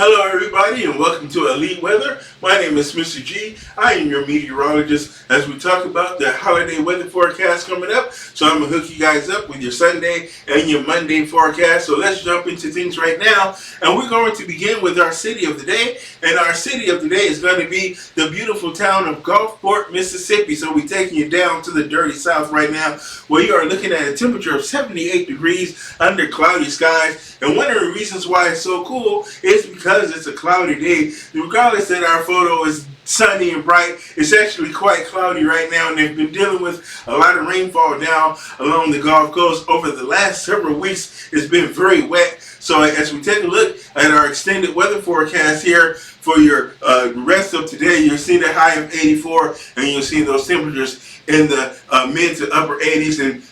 Hello everybody and welcome to Elite Weather. My name is Mr. G. I am your meteorologist as we talk about the holiday weather forecast coming up. So I'm going to hook you guys up with your Sunday and your Monday forecast. So let's jump into things right now. And we're going to begin with our city of the day. And our city of the day is going to be the beautiful town of Gulfport, Mississippi. So we're taking you down to the dirty south right now where you are looking at a temperature of 78 degrees under cloudy skies. And one of the reasons why it's so cool is because it's a cloudy day. Regardless that our photo is sunny and bright, it's actually quite cloudy right now, and they've been dealing with a lot of rainfall down along the Gulf Coast over the last several weeks. It's been very wet. So as we take a look at our extended weather forecast here for your rest of today, you'll see the high of 84, and you'll see those temperatures in the mid to upper 80s and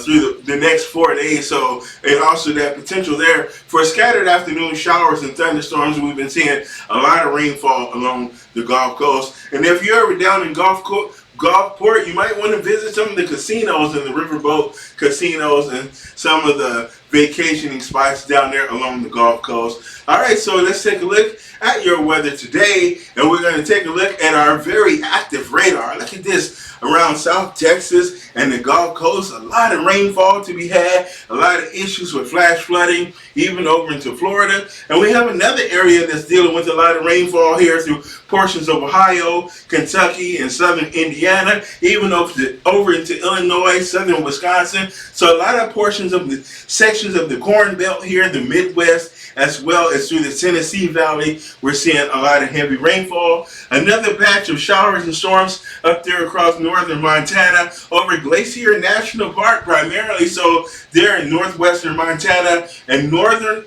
through the next 4 days. So, and also that potential there for scattered afternoon showers and thunderstorms. We've been seeing a lot of rainfall along the Gulf Coast. And if you're ever down in Gulfport, you might want to visit some of the casinos and the riverboat casinos and some of the vacationing spots down there along the Gulf Coast. All right, so let's take a look at your weather today, and we're going to take a look at our very active radar. Look at this. Around South Texas and the Gulf Coast, a lot of rainfall to be had, a lot of issues with flash flooding, even over into Florida. And we have another area that's dealing with a lot of rainfall here through portions of Ohio, Kentucky, and southern Indiana, even over into Illinois, southern Wisconsin. So a lot of portions of the sections of the Corn Belt here in the Midwest, as well as through the Tennessee Valley, we're seeing a lot of heavy rainfall. Another batch of showers and storms up there across northern Montana, over Glacier National Park primarily, so there in northwestern Montana and northern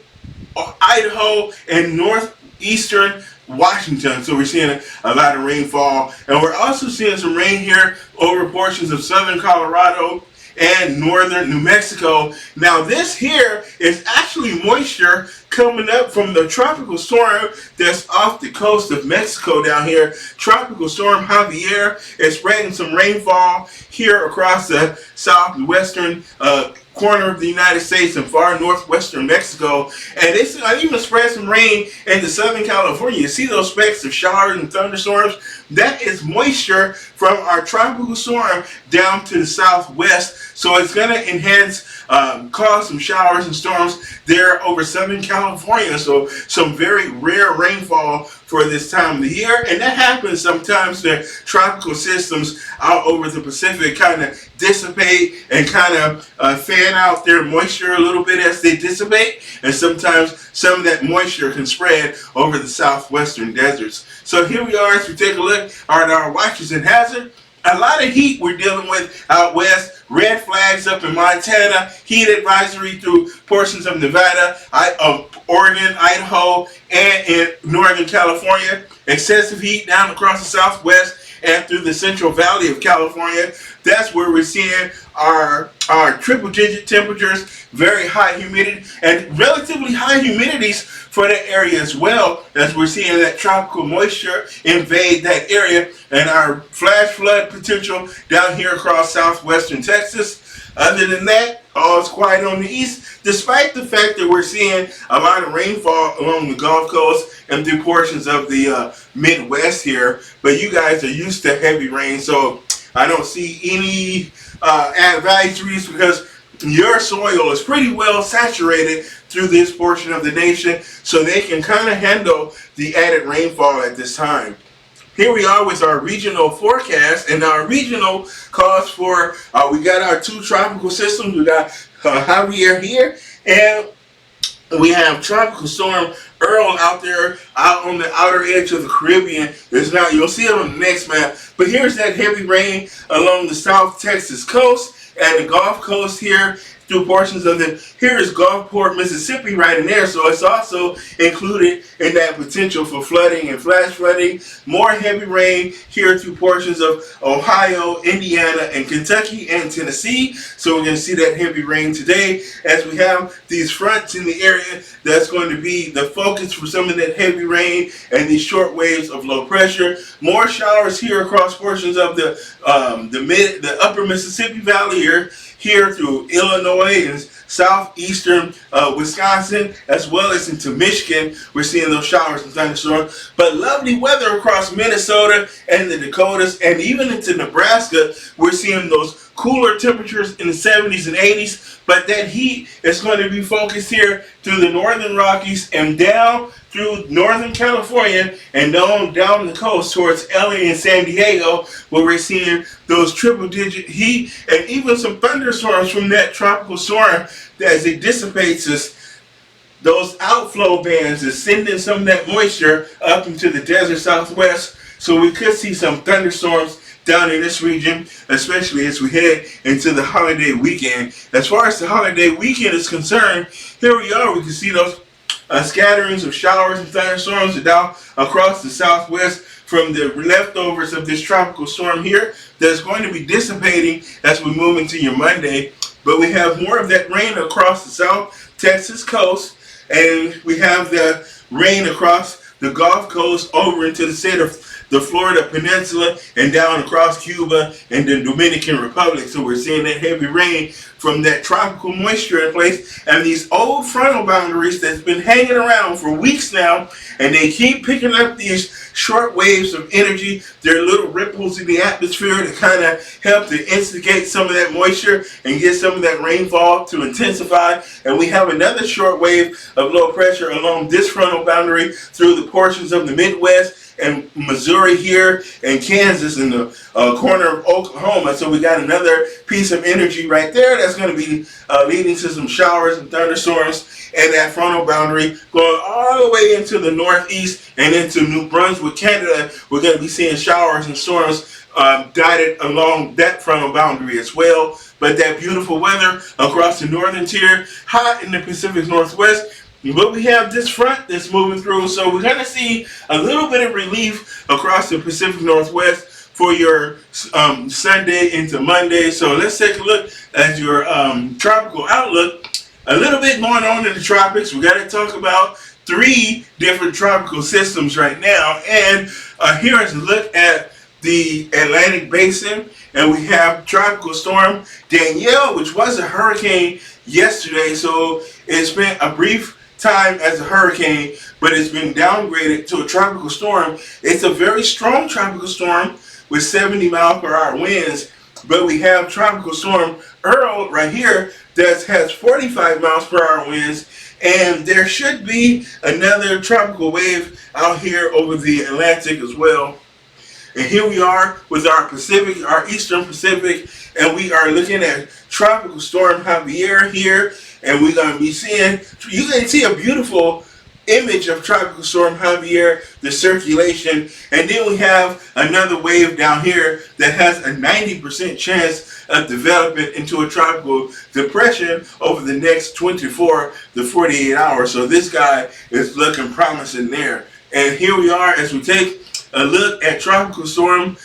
Idaho and northeastern Washington. So we're seeing a lot of rainfall, and we're also seeing some rain here over portions of southern Colorado and northern New Mexico. Now this here is actually moisture coming up from the tropical storm that's off the coast of Mexico down here. Tropical storm Javier is spreading some rainfall here across the southwestern corner of the United States and far northwestern Mexico, and it's even spread some rain into Southern California. You see those specks of showers and thunderstorms? That is moisture from our tropical storm down to the southwest, so it's going to enhance, cause some showers and storms there over Southern California. So some very rare rainfall for this time of the year, and that happens sometimes. The tropical systems out over the Pacific kind of dissipate and kind of fan out their moisture a little bit as they dissipate, and sometimes some of that moisture can spread over the southwestern deserts. So here we are as we take a look at our watches and hazard. A lot of heat we're dealing with out west. Red flags up in Montana, heat advisory through portions of Nevada, Oregon, Idaho, and in Northern California. Excessive heat down across the southwest and through the Central Valley of California. That's where we're seeing our triple digit temperatures, very high humidity, and relatively high humidities for that area as well, as we're seeing that tropical moisture invade that area, and our flash flood potential down here across southwestern Texas. Other than that, all is quiet on the east, despite the fact that we're seeing a lot of rainfall along the Gulf Coast and through portions of the Midwest here. But you guys are used to heavy rain, so I don't see any advisories because your soil is pretty well saturated through this portion of the nation, so they can kind of handle the added rainfall at this time. Here we are with our regional forecast, and our regional calls for, we got our two tropical systems. We got Javier here, and we have Tropical Storm Earl out there, out on the outer edge of the Caribbean. It's not, you'll see it on the next map, but here's that heavy rain along the South Texas coast and the Gulf Coast here through portions of here is Gulfport, Mississippi right in there, so it's also included in that potential for flooding and flash flooding. More heavy rain here through portions of Ohio, Indiana, and Kentucky and Tennessee. So we're going to see that heavy rain today as we have these fronts in the area. That's going to be the focus for some of that heavy rain and these short waves of low pressure. More showers here across portions of the upper Mississippi Valley here through Illinois and southeastern Wisconsin, as well as into Michigan. We're seeing those showers and thunderstorms. But lovely weather across Minnesota and the Dakotas, and even into Nebraska. We're seeing those cooler temperatures in the 70s and 80s. But that heat is going to be focused here through the northern Rockies and down through northern California and down the coast towards LA and San Diego, where we're seeing those triple-digit heat and even some thunderstorms from that tropical storm as it dissipates those outflow bands is sending some of that moisture up into the desert southwest. So we could see some thunderstorms down in this region, especially as we head into the holiday weekend. As far as the holiday weekend is concerned, here we are. We can see those scatterings of showers and thunderstorms down across the southwest from the leftovers of this tropical storm here that's going to be dissipating as we move into your Monday. But we have more of that rain across the South Texas coast, and we have the rain across the Gulf Coast over into the state of the Florida Peninsula and down across Cuba and the Dominican Republic. So we're seeing that heavy rain from that tropical moisture in place and these old frontal boundaries that's been hanging around for weeks now, and they keep picking up these short waves of energy. They're little ripples in the atmosphere to kind of help to instigate some of that moisture and get some of that rainfall to intensify. And we have another short wave of low pressure along this frontal boundary through the portions of the Midwest and Missouri here and Kansas in the corner of Oklahoma. So we got another piece of energy right there that's going to be leading to some showers and thunderstorms, and that frontal boundary going all the way into the northeast and into New Brunswick, Canada. We're going to be seeing showers and storms dotted along that frontal boundary as well. But that beautiful weather across the northern tier, hot in the Pacific Northwest. But we have this front that's moving through, so we're going to see a little bit of relief across the Pacific Northwest for your Sunday into Monday. So let's take a look at your tropical outlook. A little bit going on in the tropics. We got to talk about 3 different tropical systems right now. And here is a look at the Atlantic Basin. And we have Tropical Storm Danielle, which was a hurricane yesterday. So it's been a brief time as a hurricane, but it's been downgraded to a tropical storm. It's a very strong tropical storm with 70-mile-per-hour winds, but we have Tropical Storm Earl right here that has 45 miles per hour winds, and there should be another tropical wave out here over the Atlantic as well. And here we are with our Pacific, our Eastern Pacific, and we are looking at Tropical Storm Javier here, and we're going to be seeing, you can see a beautiful image of Tropical Storm Javier, the circulation, and then we have another wave down here that has a 90% chance of developing into a tropical depression over the next 24 to 48 hours. So this guy is looking promising there. And here we are as we take a look at Tropical Storm.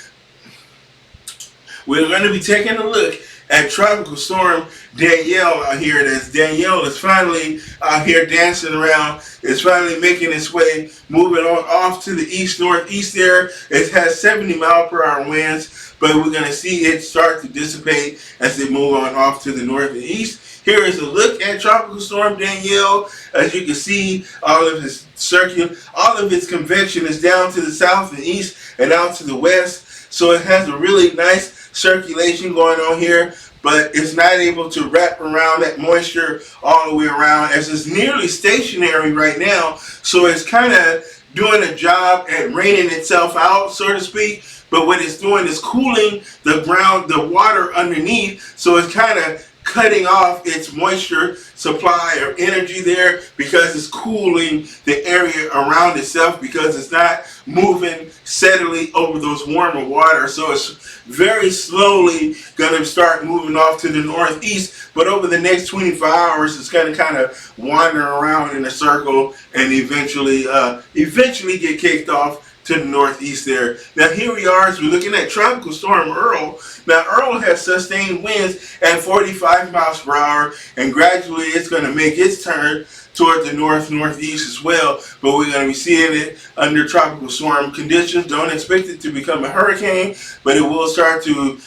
We're going to be taking a look at Tropical Storm Danielle out here. As Danielle is finally out here dancing around. It's finally making its way, moving on off to the east-northeast there. It has 70-mile-per-hour winds, but we're going to see it start to dissipate as they move on off to the north and east. Here is a look at Tropical Storm Danielle. As you can see, all of its convection is down to the south and east and out to the west. So it has a really nice circulation going on here, but it's not able to wrap around that moisture all the way around as it's nearly stationary right now. So it's kind of doing a job at raining itself out, so to speak. But what it's doing is cooling the ground, the water underneath. So it's kind of cutting off its moisture supply or energy there because it's cooling the area around itself because it's not moving steadily over those warmer water. So it's very slowly going to start moving off to the northeast, but over the next 24 hours it's going to kind of wander around in a circle and eventually get kicked off to the northeast there. Now here we are as we're looking at Tropical Storm Earl. Now Earl has sustained winds at 45 miles per hour, and gradually it's going to make its turn toward the northeast as well, but we're going to be seeing it under tropical storm conditions. Don't expect it to become a hurricane, but it will start to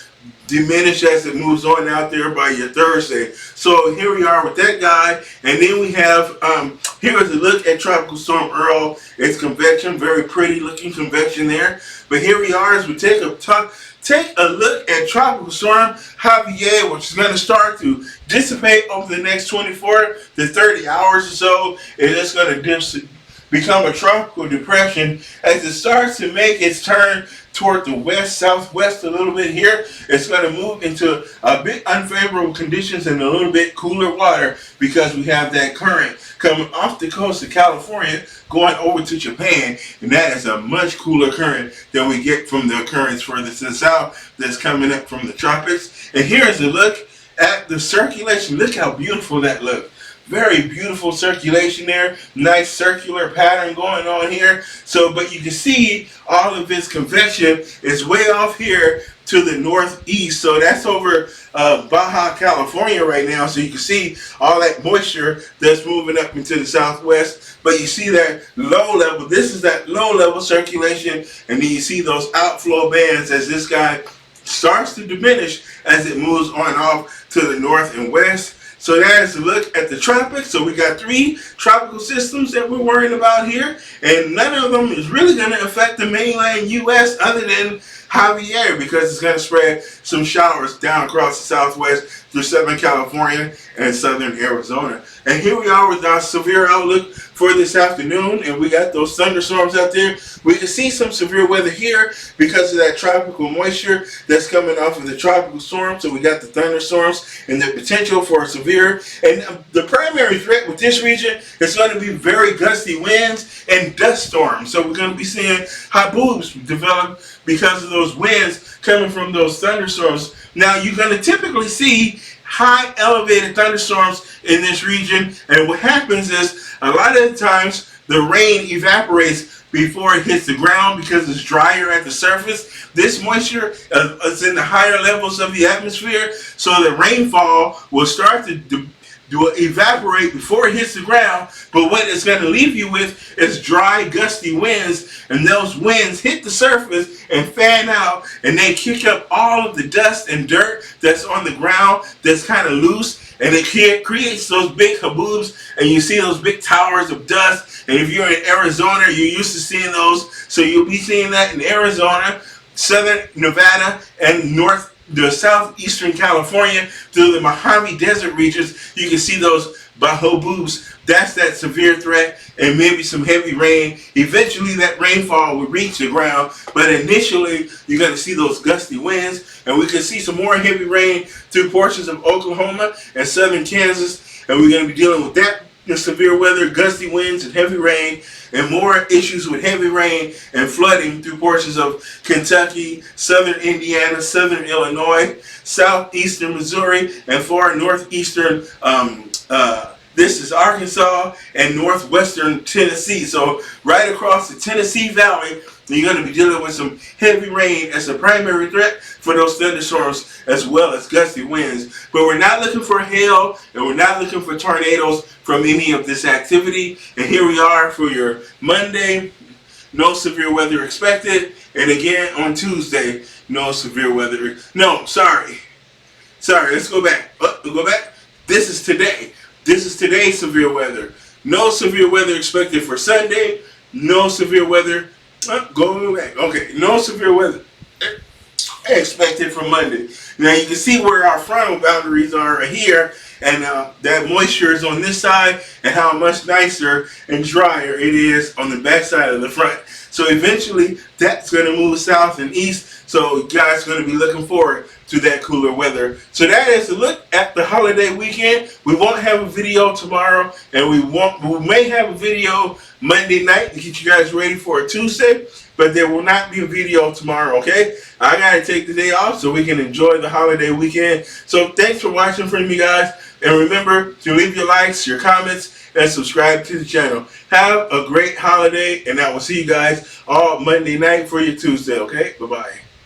diminish as it moves on out there by your Thursday. So here we are with that guy, and then we have here is a look at Tropical Storm Earl. It's convection, very pretty looking convection there. But here we are as we take a look at Tropical Storm Javier, which is going to start to dissipate over the next 24 to 30 hours or so. And it's going to become a tropical depression as it starts to make its turn toward the west, southwest a little bit here. It's going to move into a bit unfavorable conditions and a little bit cooler water because we have that current coming off the coast of California going over to Japan, and that is a much cooler current than we get from the currents further to the south that's coming up from the tropics. And here's a look at the circulation. Look how beautiful that looks. Very beautiful circulation there. Nice circular pattern going on here. So, but you can see all of this convection is way off here to the northeast. So that's over Baja California right now. So you can see all that moisture that's moving up into the southwest. But you see that low level. This is that low level circulation. And then you see those outflow bands as this guy starts to diminish as it moves on off to the north and west. So that is a look at the tropics. So we got 3 tropical systems that we're worrying about here, and none of them is really going to affect the mainland U.S. other than Javier, because it's going to spread some showers down across the southwest through Southern California and Southern Arizona. And here we are with our severe outlook for this afternoon, and we got those thunderstorms out there. We can see some severe weather here because of that tropical moisture that's coming off of the tropical storm. So we got the thunderstorms and the potential for severe. And the primary threat with this region is going to be very gusty winds and dust storms. So we're going to be seeing haboobs develop because of those winds coming from those thunderstorms. Now you're going to typically see high elevated thunderstorms in this region, and what happens is a lot of the times the rain evaporates before it hits the ground because it's drier at the surface. This moisture is in the higher levels of the atmosphere, so the rainfall will start to evaporate before it hits the ground. But what it's going to leave you with is dry, gusty winds, and those winds hit the surface and fan out, and they kick up all of the dust and dirt that's on the ground that's kind of loose, and it creates those big haboobs, and you see those big towers of dust. And if you're in Arizona, you're used to seeing those, so you'll be seeing that in Arizona, southern Nevada, and the southeastern California through the Mojave Desert regions. You can see those haboobs. That's that severe threat, and maybe some heavy rain. Eventually that rainfall will reach the ground, but initially you're going to see those gusty winds, and we can see some more heavy rain through portions of Oklahoma and southern Kansas, and we're going to be dealing with that severe weather, gusty winds, and heavy rain, and more issues with heavy rain and flooding through portions of Kentucky, southern Indiana, southern Illinois, southeastern Missouri, and far northeastern this is Arkansas and northwestern Tennessee. So right across the Tennessee Valley, you're going to be dealing with some heavy rain as a primary threat for those thunderstorms, as well as gusty winds. But we're not looking for hail, and we're not looking for tornadoes from any of this activity. And here we are for your Monday. No severe weather expected. And again on Tuesday, no severe weather. No, sorry. Let's go back. Go back. This is today. This is today's severe weather. No severe weather expected for Sunday. No severe weather. Go back. Okay. No severe weather expected for Monday. Now you can see where our frontal boundaries are here, and that moisture is on this side, and how much nicer and drier it is on the back side of the front. So eventually that's going to move south and east. So you guys are going to be looking forward to that cooler weather. So that is a look at the holiday weekend. We won't have a video tomorrow, and we may have a video Monday night to get you guys ready for a Tuesday, but there will not be a video tomorrow, okay? I gotta take the day off so we can enjoy the holiday weekend. So thanks for watching from me guys, and remember to leave your likes, your comments, and subscribe to the channel. Have a great holiday, and I will see you guys all Monday night for your Tuesday, okay? Bye-bye.